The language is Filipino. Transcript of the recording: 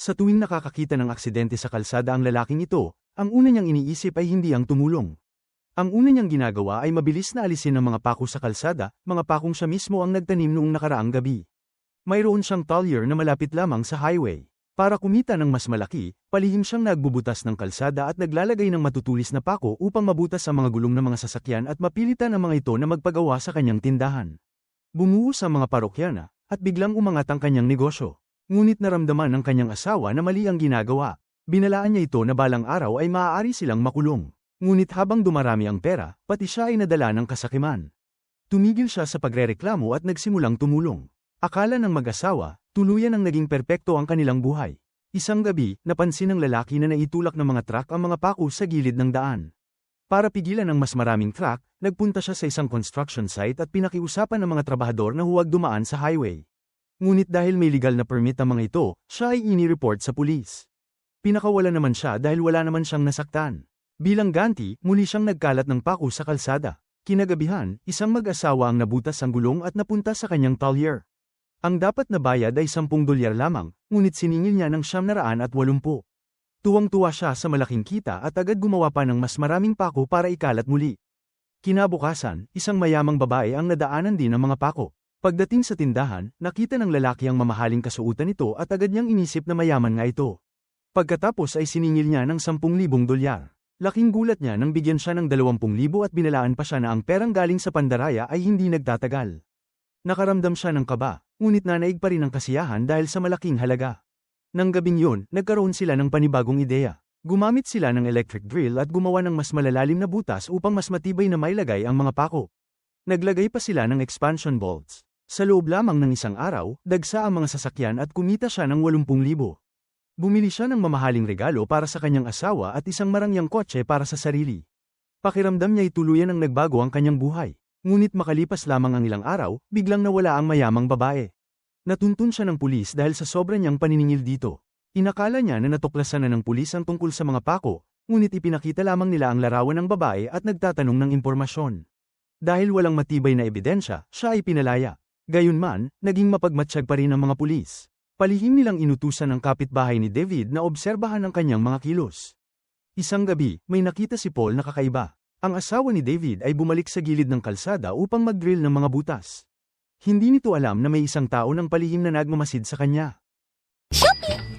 Sa tuwing nakakakita ng aksidente sa kalsada ang lalaking ito, ang una niyang iniisip ay hindi ang tumulong. Ang una niyang ginagawa ay mabilis na alisin ang mga pako sa kalsada, mga pakong siya mismo ang nagtanim noong nakaraang gabi. Mayroon siyang talyer na malapit lamang sa highway. Para kumita ng mas malaki, palihim siyang nagbubutas ng kalsada at naglalagay ng matutulis na pako upang mabutas ang mga gulong ng mga sasakyan at mapilitan ang mga ito na magpagawa sa kanyang tindahan. Bumuhos ang mga parokyana, at biglang umangat ang kanyang negosyo. Ngunit naramdaman ng kanyang asawa na mali ang ginagawa. Binalaan niya ito na balang araw ay maaari silang makulong. Ngunit habang dumarami ang pera, pati siya ay nadala ng kasakiman. Tumigil siya sa pagrereklamo at nagsimulang tumulong. Akala ng mag-asawa, tuluyan ang naging perpekto ang kanilang buhay. Isang gabi, napansin ng lalaki na naitulak ng mga truck ang mga pako sa gilid ng daan. Para pigilan ang mas maraming truck, nagpunta siya sa isang construction site at pinakiusapan ng mga trabahador na huwag dumaan sa highway. Ngunit dahil may legal na permit ang mga ito, siya ay inireport sa pulis. Pinakawala naman siya dahil wala naman siyang nasaktan. Bilang ganti, muli siyang nagkalat ng pako sa kalsada. Kinagabihan, isang mag-asawa ang nabutas ang gulong at napunta sa kanyang talyer. Ang dapat na bayad ay $10 lamang, ngunit siningil niya ng $980. Tuwang-tuwa siya sa malaking kita at agad gumawa pa ng mas maraming pako para ikalat muli. Kinabukasan, isang mayamang babae ang nadaanan din ng mga pako. Pagdating sa tindahan, nakita ng lalaki ang mamahaling kasuotan nito at agad niyang inisip na mayaman nga ito. Pagkatapos ay siningil niya ng $10,000. Laking gulat niya nang bigyan siya ng $20,000 at binalaan pa siya na ang perang galing sa pandaraya ay hindi nagtatagal. Nakaramdam siya ng kaba, ngunit nanaig pa rin ang kasiyahan dahil sa malaking halaga. Nang gabing yun, nagkaroon sila ng panibagong ideya. Gumamit sila ng electric drill at gumawa ng mas malalalim na butas upang mas matibay na mailagay ang mga pako. Naglagay pa sila ng expansion bolts. Sa loob lamang ng isang araw, dagsa ang mga sasakyan at kumita siya ng $80,000. Bumili siya ng mamahaling regalo para sa kanyang asawa at isang marangyang kotse para sa sarili. Pakiramdam niya ay tuluyan ang nagbago ang kanyang buhay. Ngunit makalipas lamang ang ilang araw, biglang nawala ang mayamang babae. Natuntun siya ng pulis dahil sa sobra niyang paniningil dito. Inakala niya na natuklasan na ng pulis ang tungkol sa mga pako, ngunit ipinakita lamang nila ang larawan ng babae at nagtatanong ng impormasyon. Dahil walang matibay na ebidensya, siya ay pinalaya. Gayunman, naging mapagmatsyag pa rin ang mga pulis. Palihim nilang inutusan ng kapitbahay ni David na obserbahan ang kanyang mga kilos. Isang gabi, may nakita si Paul na kakaiba. Ang asawa ni David ay bumalik sa gilid ng kalsada upang mag-drill ng mga butas. Hindi nito alam na may isang tao ng palihim na nagmamasid sa kanya. Shopee!